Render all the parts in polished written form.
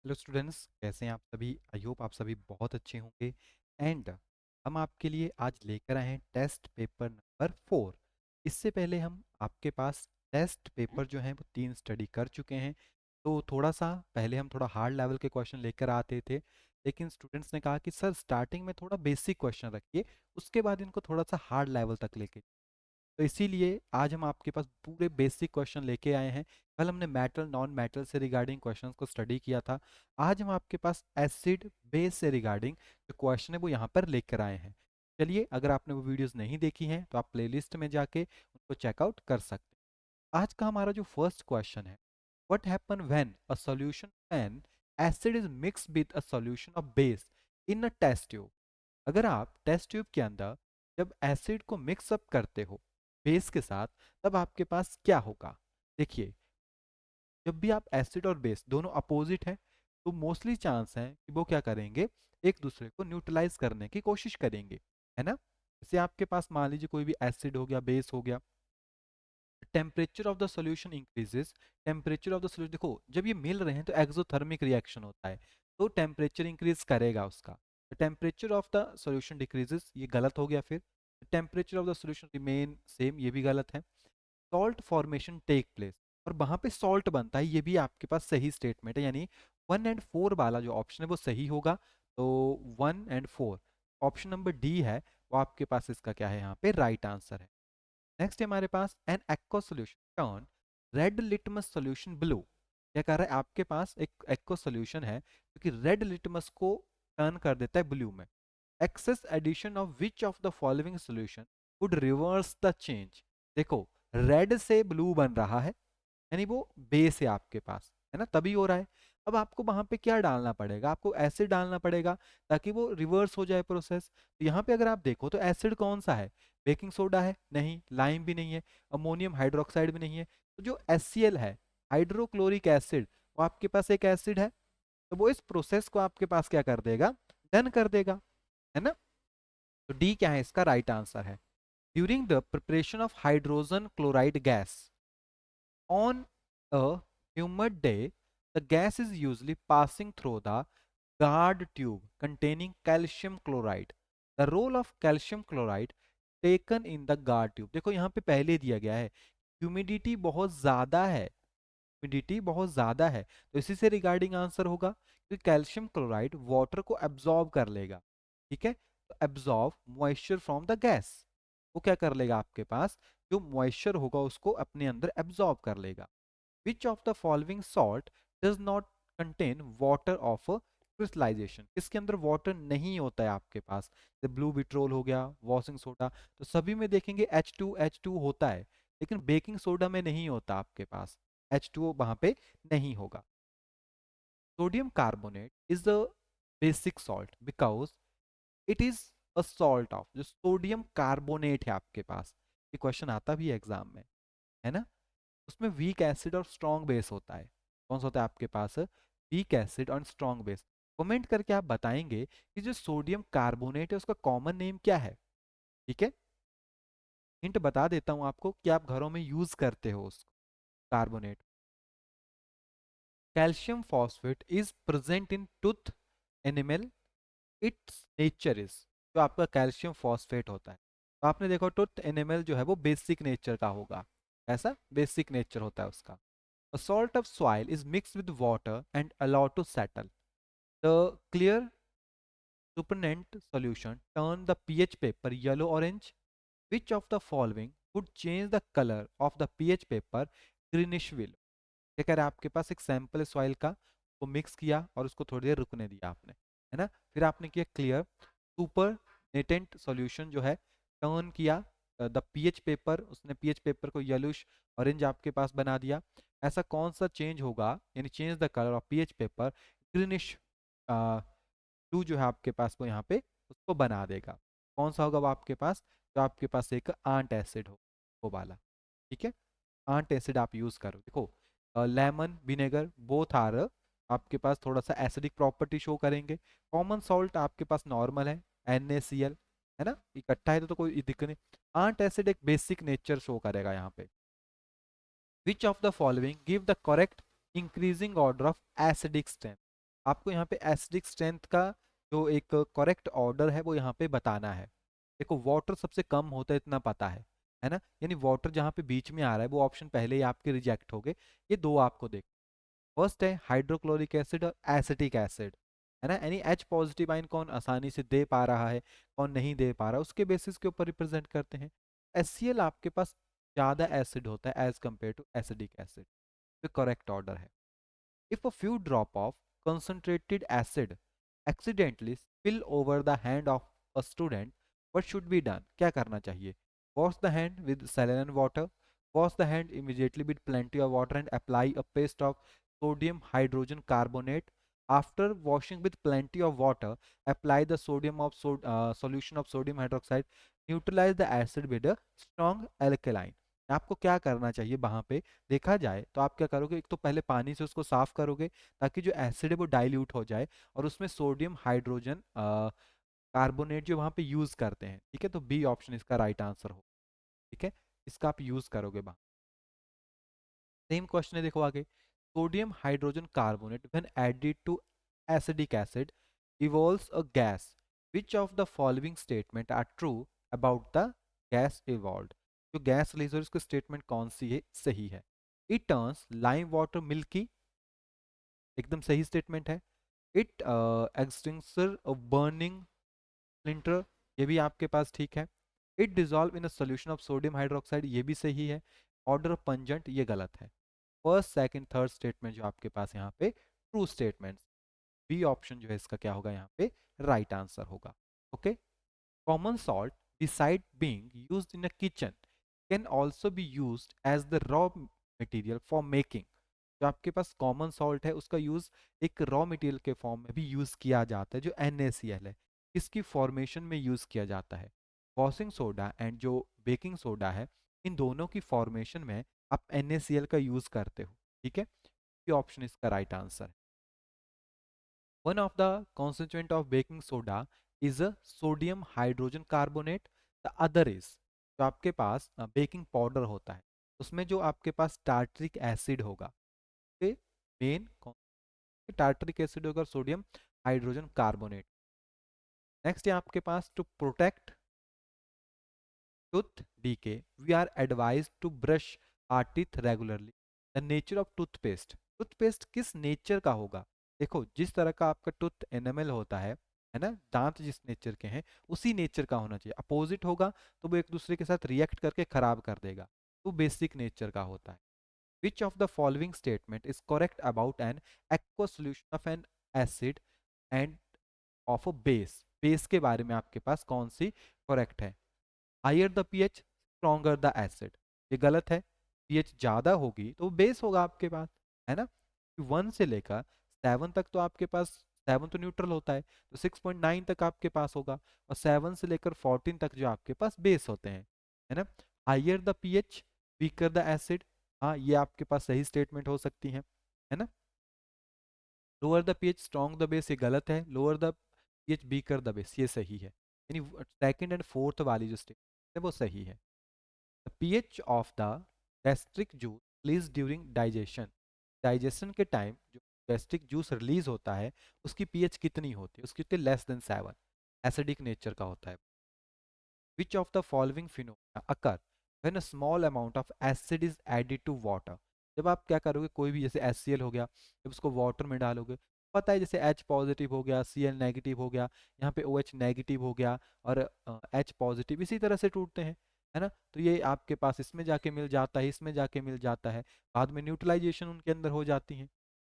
Hello students, कैसे हैं आप सभी। आई होप आप सभी बहुत अच्छे होंगे। एंड हम आपके लिए आज लेकर आए हैं टेस्ट पेपर नंबर 4। इससे पहले हम आपके पास टेस्ट पेपर जो हैं वो 3 स्टडी कर चुके हैं। तो थोड़ा सा पहले हम थोड़ा हार्ड लेवल के क्वेश्चन लेकर आते थे, लेकिन स्टूडेंट्स ने कहा कि सर स्टार्टिंग में थोड़ा बेसिक क्वेश्चन रखिए, उसके बाद इनको थोड़ा सा हार्ड लेवल तक लेके। तो इसीलिए आज हम आपके पास पूरे बेसिक क्वेश्चन लेके आए हैं। कल हमने मेटल नॉन मेटल से रिगार्डिंग क्वेश्चंस को स्टडी किया था। आज हम आपके पास एसिड बेस से रिगार्डिंग जो क्वेश्चन है वो यहाँ पर लेकर आए हैं। चलिए, अगर आपने वो वीडियोस नहीं देखी हैं तो आप प्लेलिस्ट में जाके उनको चेकआउट कर सकते हैं। आज का हमारा जो फर्स्ट क्वेश्चन है, what happen when a solution an acid is mix with a solution of base in a test tube. अगर आप टेस्ट ट्यूब के अंदर जब एसिड को मिक्सअप करते हो बेस के साथ, तब आपके पास क्या होगा। देखिए, जब भी आप एसिड और बेस दोनों अपोजिट हैं, तो मोस्टली चांस है कि वो क्या करेंगे, एक दूसरे को न्यूट्रलाइज करने की कोशिश करेंगे, है ना। जैसे आपके पास मान लीजिए कोई भी एसिड हो गया, बेस हो गया, temperature of the solution increases. Temperature of the solution, देखो जब ये मिल रहे हैं तो एक्सोथर्मिक रिएक्शन होता है, तो टेम्परेचर इंक्रीज करेगा उसका। Temperature of the solution decreases, ये गलत हो गया। फिर temperature of the solution remain same, ये भी गलत है। सॉल्ट फॉर्मेशन टेक प्लेस, और वहां पे सॉल्ट बनता है, ये भी आपके पास सही स्टेटमेंट है, यानी 1 एंड 4 वाला जो ऑप्शन है वो सही होगा। तो 1 एंड 4, ऑप्शन नंबर डी है वो आपके पास इसका क्या है, यहाँ पे राइट आंसर है। नेक्स्ट है हमारे पास an aqua solution turn red litmus solution blue. क्या कह रहा है, आपके पास एक एक्वा सोल्यूशन है जो कि रेड लिटमस को टर्न कर देता है ब्लू में। Excess addition of which of the following solution would reverse the change. देखो, रेड से ब्लू बन रहा है, यानी वो बेस है आपके पास, है ना, तभी हो रहा है। अब आपको वहां पे क्या डालना पड़ेगा, आपको एसिड डालना पड़ेगा ताकि वो रिवर्स हो जाए प्रोसेस। तो यहाँ पे अगर आप देखो तो एसिड कौन सा है, बेकिंग सोडा है नहीं, लाइम भी नहीं है, अमोनियम हाइड्रोक्साइड भी नहीं है। तो जो HCl है, हाइड्रोक्लोरिक एसिड, वो आपके पास एक एसिड है, तो वो इस प्रोसेस को आपके पास क्या कर देगा, डन कर देगा, है ना। तो डी क्या है, इसका राइट आंसर है। During the preparation of hydrogen chloride gas on a humid day, the gas is usually passing through the guard tube containing calcium chloride. The role of calcium chloride taken in the guard tube, देखो यहाँ पे पहले दिया गया है humidity बहुत ज्यादा है, ह्यूमिडिटी बहुत ज्यादा है, तो इसी से रिगार्डिंग आंसर होगा कि कैल्शियम क्लोराइड वाटर को एब्जॉर्ब कर लेगा। ठीक है, तो absorb moisture from the gas, वो क्या कर लेगा, आपके पास जो मॉइस्चर होगा उसको अपने अंदर एब्जॉर्ब कर लेगा। Which of the following salt does not contain water of crystallization, इसके अंदर वाटर नहीं होता है आपके पास, जैसे ब्लू विट्रोल हो गया, वॉशिंग सोडा, तो सभी में देखेंगे H2H2 होता है, लेकिन बेकिंग सोडा में नहीं होता आपके पास, H2O वहां पे नहीं होगा। Sodium carbonate is the basic salt because it is a salt of, जो सोडियम कार्बोनेट है आपके पास, ये क्वेश्चन आता भी है एग्जाम में, है ना, उसमें वीक एसिड और स्ट्रॉन्ग बेस होता है। कौन सा होता है आपके पास, वीक एसिड और स्ट्रॉन्ग बेस। कमेंट करके आप बताएंगे कि जो सोडियम कार्बोनेट है उसका कॉमन नेम क्या है। ठीक है, हिंट बता देता हूं आपको कि आप घरों में यूज करते हो उसको, carbonate. Calcium phosphate is present in tooth animal, it's nature is, जो आपका कैल्शियम फॉस्फेट होता है, तो आपने देखो टूथ एनिमल जो है वो बेसिक नेचर का होगा, ऐसा बेसिक नेचर होता है उसका। A salt of soil is mixed with water and allowed to settle. The clear supernatant solution turn the pH paper yellow-orange. Which of the following would change the color of the pH paper greenish will? क्या कह रहा है, आपके पास एक sample है soil का, वो mix किया और उसको थोड़ी देर रुकने दिया आपने, है ना, फिर आपने किया क्लियर, सुपर नेटेंट सॉल्यूशन जो है टर्न किया द पीएच पेपर, उसने पीएच पेपर को येलोइश ऑरेंज आपके पास बना दिया। ऐसा कौन सा चेंज होगा, यानी change the colour of pH paper greenish blue जो है आपके पास को यहाँ पे उसको बना देगा। कौन सा होगा वो आपके पास, जो आपके पास एक आंट एसिड हो, वो वाला। ठीक है, आंट एसिड आप यूज करो। देखो, लेमन विनेगर बोथ आर आपके पास थोड़ा सा एसिडिक प्रॉपर्टी शो करेंगे। कॉमन सॉल्ट आपके पास नॉर्मल है, NaCl, है ना, इकट्ठा है तो कोई दिक्कत नहीं। आंट एसिड एक बेसिक नेचर शो करेगा यहाँ पे। विच of the following give the correct increasing order of acidic strength, आपको यहाँ पे एसिडिक स्ट्रेंथ का जो एक करेक्ट ऑर्डर है वो यहाँ पे बताना है। देखो वाटर सबसे कम होता है इतना पता है ना, यानी वाटर जहाँ पे बीच में आ रहा है वो ऑप्शन पहले ही आपके रिजेक्ट हो गए। ये दो आपको देख, फर्स्ट है हाइड्रोक्लोरिक एसिड और एसिटिक एसिड, है ना, यानी H पॉजिटिव आयन कौन आसानी से दे पा रहा है कौन नहीं दे पा रहा, उसके बेसिस के ऊपर रिप्रेजेंट करते हैं। HCl आपके पास ज़्यादा एसिड होता है as compared to acidic acid, तो करेक्ट ऑर्डर है। If a few drop of concentrated acid accidentally spill over the hand of a student, what should be done? क्या करना चाहिए? Wash the hand with saline water. Wash the hand immediately with plenty of water and apply a paste of sodium hydrogen carbonate. After washing with plenty of water, apply the solution of sodium hydroxide. Neutralize the acid with a strong alkaline. आपको क्या करना चाहिए वहां पे देखा जाए तो आप क्या करोगे, एक तो पहले पानी से उसको साफ करोगे ताकि जो एसिड है वो डाइल्यूट हो जाए, और उसमें सोडियम हाइड्रोजन कार्बोनेट जो वहां पे यूज करते हैं, ठीक है, तो बी ऑप्शन इसका राइट आंसर हो। ठीक है, इसका आप यूज करोगे वहां। सेम क्वेश्चन है, देखो आगे, sodium hydrogen carbonate when added to acidic acid evolves a gas, which of the following statement are true about the gas evolved? जो गैस रिलीज हो उसकी स्टेटमेंट कौन सी है सही है? It turns lime water milky, एकदम सही स्टेटमेंट है। इट एक्सटिंग्विशर बर्निंग स्प्लिंटर, ये भी आपके पास ठीक है। It dissolve in a solution of sodium hydroxide, ये भी सही है। ऑर्डर ऑफ पंजेंट, ये गलत है। फर्स्ट सेकंड थर्ड स्टेटमेंट जो आपके पास यहाँ पे ट्रू स्टेटमेंट, बी ऑप्शन जो है इसका क्या होगा यहाँ पे राइट आंसर होगा। Okay, common salt, beside being used in a kitchen, can also be used as the raw material for making. जो आपके पास कॉमन सॉल्ट है उसका यूज एक रॉ मटेरियल के फॉर्म में भी यूज किया जाता है, जो NaCl है, इसकी फॉर्मेशन में यूज किया जाता है। वॉशिंग सोडा एंड जो बेकिंग सोडा है, इन दोनों की फॉर्मेशन में आप NaCl का यूज करते हो। ठीक है, ये ऑप्शन इसका राइट आंसर है। One of the constituent of baking soda is a sodium hydrogen carbonate. The other is, जो आपके पास बेकिंग पाउडर होता है उसमें जो आपके पास टार्ट्रिक एसिड होगा, मेन टार्ट्रिक एसिड होगा, सोडियम हाइड्रोजन कार्बोनेट। नेक्स्ट है आपके पास, to protect tooth decay we are advised to brush our teeth regularly. The nature of toothpaste, toothpaste किस नेचर का होगा? देखो जिस तरह का आपका टूथ एनामल होता है ना, दांत जिस नेचर के हैं उसी नेचर का होना चाहिए। अपोजिट होगा तो वो एक दूसरे के साथ रिएक्ट करके खराब कर देगा, तो बेसिक नेचर का होता है। Which of the following statement is correct about an aqua solution of an acid and of a base, base के बारे में आपके पास कौन सी करेक्ट है? Higher the pH stronger the acid, ये गलत है। पीएच ज्यादा होगी तो बेस होगा आपके पास, है ना। 1 से लेकर 7 तक तो आपके पास, 7 तो न्यूट्रल होता है तो 6.9 तक आपके पास होगा, और 7 से लेकर 14 तक जो आपके पास बेस होते हैं, है ना। Higher the pH weaker the acid, हाँ ये आपके पास सही स्टेटमेंट हो सकती है ना। Lower the pH strong the base, ये गलत है। Lower the pH weaker the base, ये सही है, यानी सेकंड एंड फोर्थ वाली जो स्टेटमेंट है वो सही है। The pH of the gastric juice released during digestion, digestion के टाइम जो गैस्ट्रिक जूस रिलीज होता है उसकी पीएच कितनी होती है? उसकी होती है <7, एसिडिक नेचर का होता है। Which of the following phenomena occur when a small amount of acid is added to water? जब आप क्या करोगे, कोई भी जैसे HCl हो गया, जब उसको वाटर में डालोगे, पता है जैसे H पॉजिटिव हो गया, Cl नेगेटिव हो गया, यहाँ पे OH नेगेटिव हो गया, और H पॉजिटिव इसी तरह से टूटते हैं, है ना। तो ये आपके पास इसमें जाके मिल जाता है, इसमें जाके मिल जाता है, बाद में न्यूट्रलाइजेशन उनके अंदर हो जाती है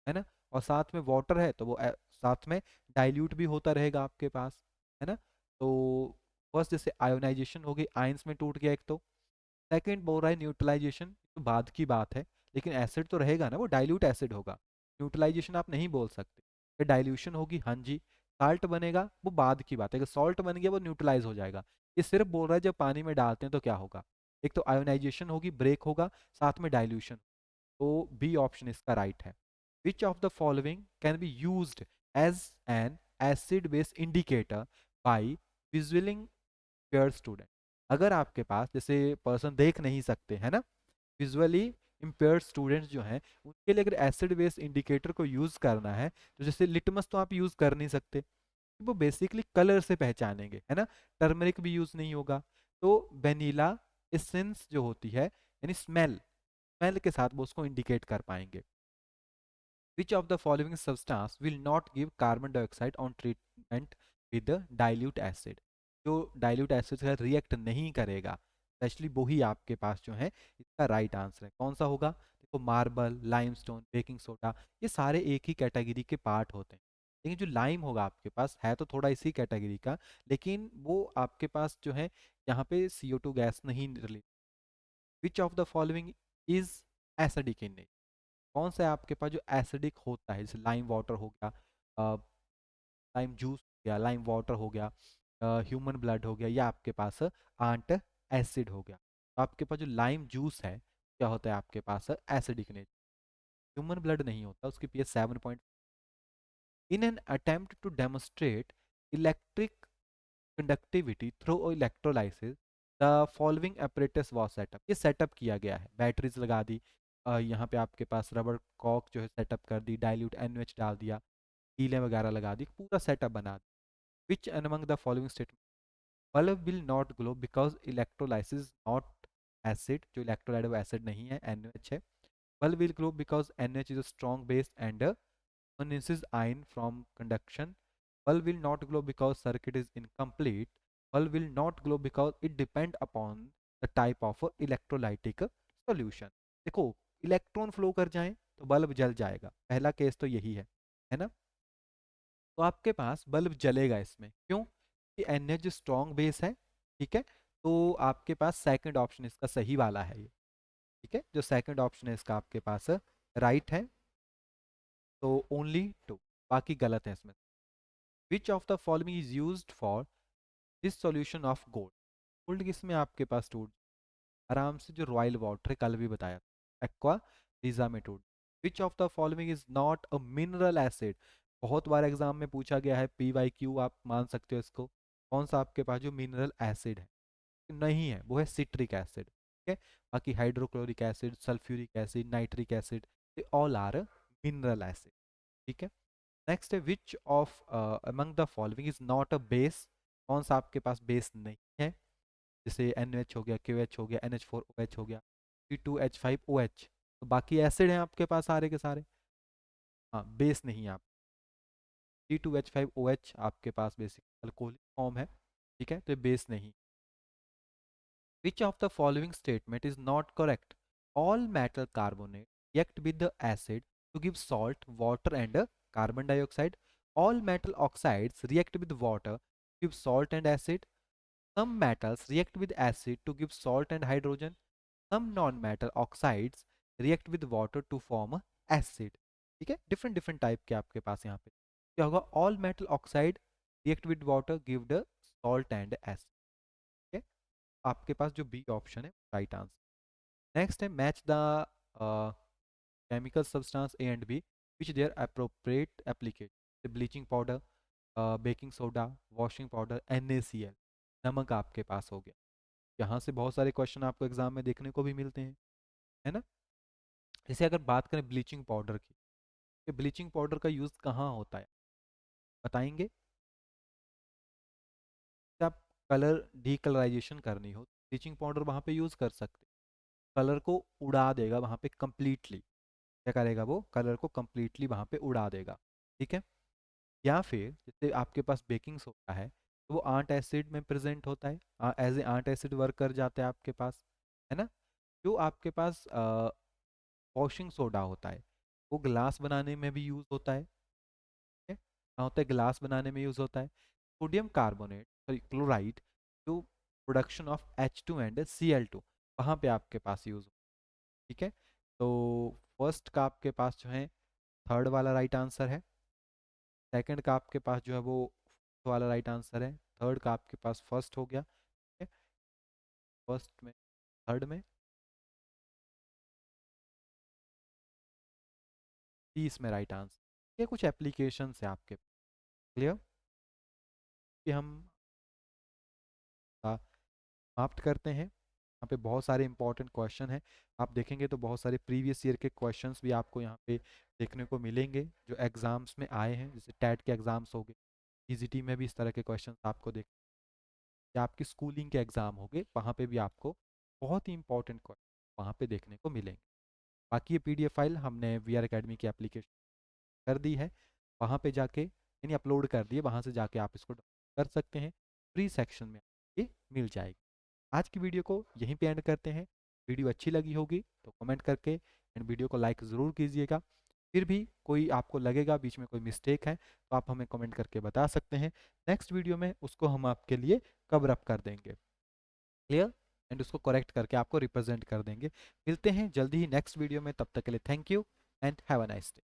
ना। और साथ में वाटर है तो वो साथ में डाइल्यूट भी होता रहेगा आपके पास, है ना। तो फर्स्ट जैसे आयोनाइजेशन हो गई, आयंस में टूट गया एक तो, सेकंड बोल रहा है न्यूट्रलाइजेशन, तो बाद की बात है, लेकिन एसिड तो रहेगा ना, वो डाइल्यूट एसिड होगा। न्यूट्रलाइजेशन आप नहीं बोल सकते, फिर डाइल्यूशन होगी, हाँ जी। साल्ट बनेगा वो बाद की बात है, अगर सॉल्ट बन गया वो न्यूट्रलाइज हो जाएगा। ये सिर्फ बोल रहा है जब पानी में डालते हैं तो क्या होगा, एक तो आयोनाइजेशन होगी, ब्रेक होगा, साथ में डाइल्यूशन, तो बी ऑप्शन इसका राइट है। Which of the following can be used as an acid base indicator by visually impaired student? अगर आपके पास जैसे पर्सन देख नहीं सकते है ना, विजुअली इम्पेयर्ड स्टूडेंट्स जो हैं उनके लिए अगर एसिड बेस इंडिकेटर को यूज़ करना है, तो जैसे लिटमस तो आप यूज़ कर नहीं सकते, वो बेसिकली कलर से पहचानेंगे, है ना। टर्मरिक भी यूज़ नहीं होगा। तो वेनिला एसेंस जो होती है, यानी स्मेल, स्मेल के साथ वो उसको इंडिकेट कर पाएंगे। Which of the following substance will not give carbon dioxide on treatment with the dilute acid? जो डाइल्यूट एसिड से रिएक्ट नहीं करेगा, स्पेशली वो ही आपके पास जो है इसका राइट आंसर है। कौन सा होगा? देखो, मार्बल, लाइमस्टोन, बेकिंग सोडा, ये सारे एक ही कैटेगरी के पार्ट होते हैं। लेकिन जो लाइम होगा आपके पास है तो थोड़ा इसी कैटेगरी का, लेकिन वो आपके पास जो है यहाँ पे CO2 गैस नहीं release. Which of the following is acidic in nature? कौन सा है आपके पास जो एसिडिक होता है? जैसे लाइम वाटर हो गया, लाइम जूस हो गया, लाइम वाटर हो गया, ह्यूमन ब्लड हो गया, या आपके पास आंट एसिड हो गया। तो आपके पास जो लाइम जूस है क्या होता है आपके पास? Acidic nature. ह्यूमन ब्लड नहीं होता, उसकी pH 7 in an attempt to demonstrate electric conductivity through electrolysis the following apparatus was setup. ये सेटअप किया गया है, बैटरीज लगा दी, यहाँ पे आपके पास रबर कॉक जो है सेटअप कर दी, डाइल्यूट NaOH डाल दिया, कीलें वगैरह लगा दी, पूरा सेटअप बना दी। Which among the following statement? Bulb will not glow because electrolysis not acid, जो इलेक्ट्रोलाइट वो एसिड नहीं है, NaOH है। Bulb will glow because NaOH is a strong base and condenses ion from conduction. Bulb will not glow because circuit is incomplete. Bulb will not glow because it depend upon the type of electrolytic solution. देखो, electron flow कर जाए तो bulb जल जाएगा, पहला case तो यही है ना। तो आपके पास बल्ब जलेगा इसमें, क्यों? कि NH स्ट्रॉन्ग बेस है, ठीक है। तो आपके पास सेकंड ऑप्शन इसका सही वाला है ये, ठीक है। जो सेकंड ऑप्शन है इसका आपके पास राइट है। तो ओनली टू, बाकी गलत है इसमें। विच of the following is used for this solution of gold? Gold किसमें आपके पास टूट आराम से? जो रॉयल वाटर है, कल भी बताया, एक्वा रिजामेटूड। Which of the following is not a mineral acid? बहुत बार एग्जाम में पूछा गया है, PYQ आप मान सकते हो इसको। कौन सा आपके पास जो मिनरल एसिड है? नहीं है, वो है सिट्रिक एसिड, ठीक है। बाकी hydrochloric acid, sulphuric acid, nitric acid, ये ऑल आर मिनरल एसिड, ठीक है। नेक्स्ट है, which of among the following is not a base? कौन सा आपके पास बेस नहीं है? जैसे NH हो गया, QH हो गया, NH4OH हो गया, C2H5OH। तो बाकी एसिड हैं आपके पास सारे के सारे, हाँ, बेस नहीं है। आप C2H5OH आपके पास बेसिक अल्कोहलिक फॉर्म है, ठीक है, तो ये बेस नहीं। Which of the following statement is not correct? All metal carbonate react with the acid to give salt, water and carbon dioxide. All metal oxides react with water to give salt and acid. Some metals react with acid to give salt and hydrogen. Some non-metal oxides react with water to form acid. ठीक है, different different type के आपके पास यहाँ पे क्या होगा? All metal oxide react with water give the salt and acid, ठीक है। आपके पास जो बी ऑप्शन है राइट आंसर। नेक्स्ट है, match the chemical substance A and B which their appropriate application. Bleaching powder, baking soda, washing powder, NaCl, नमक आपके पास हो गया। यहाँ से बहुत सारे क्वेश्चन आपको एग्जाम में देखने को भी मिलते हैं, है ना। जैसे अगर बात करें ब्लीचिंग पाउडर की, तो ब्लीचिंग पाउडर का यूज़ कहाँ होता है बताएंगे? जब आप कलर डीकलराइजेशन करनी हो, ब्लीचिंग पाउडर वहाँ पे यूज़ कर सकते, कलर को उड़ा देगा वहाँ पे कंप्लीटली। क्या करेगा? वो कलर को कंप्लीटली वहाँ पे उड़ा देगा, ठीक है। या फिर जैसे आपके पास बेकिंग सोडा है, तो वो आंट एसिड में प्रेजेंट होता है, as a antacid work कर जाता है आपके पास, है ना। जो आपके पास वॉशिंग सोडा होता है, वो ग्लास बनाने में भी यूज़ होता है, ठीक है। कहाँ होता है? ग्लास बनाने में यूज़ होता है। सोडियम कार्बोनेट, सॉरी क्लोराइड, जो production of H2 and Cl2, वहाँ पे आपके पास यूज़, ठीक है। तो फर्स्ट का आपके पास जो है थर्ड वाला राइट आंसर है, सेकंड का आपके पास जो है वो फोर्थ वाला राइट आंसर है, थर्ड का आपके पास फर्स्ट हो गया, ठीक है। फर्स्ट में, थर्ड में, 30 में राइट आंसर। ये कुछ एप्लीकेशन है आपके, क्लियर, कि हम समाप्त करते हैं। यहाँ पे बहुत सारे इंपॉर्टेंट क्वेश्चन हैं। आप देखेंगे तो बहुत सारे प्रीवियस ईयर के क्वेश्चंस भी आपको यहाँ पे देखने को मिलेंगे जो एग्जाम्स में आए हैं, जैसे टैट के एग्जाम्स हो गए, ईजीटी में भी इस तरह के क्वेश्चन आपको देख, या आपकी स्कूलिंग के एग्जाम हो गए, वहाँ पे भी आपको बहुत ही इंपॉर्टेंट क्वेश्चन वहाँ पे देखने को मिलेंगे। बाकी ये पीडीएफ फाइल हमने वी आर अकेडमी की एप्लीकेशन कर दी है, वहाँ पे जाके यानी अपलोड कर दिए, वहाँ से जाके आप इसको डाउनलोड कर सकते हैं, फ्री सेक्शन में ये मिल जाएगी। आज की वीडियो को यहीं पे एंड करते हैं। वीडियो अच्छी लगी होगी तो कमेंट करके एंड वीडियो को लाइक ज़रूर कीजिएगा। फिर भी कोई आपको लगेगा बीच में कोई मिस्टेक है तो आप हमें कमेंट करके बता सकते हैं, नेक्स्ट वीडियो में उसको हम आपके लिए कवर अप कर देंगे, क्लियर, एंड उसको करेक्ट करके आपको रिप्रेजेंट कर देंगे। मिलते हैं जल्दी ही नेक्स्ट वीडियो में, तब तक के लिए thank you and have a nice day.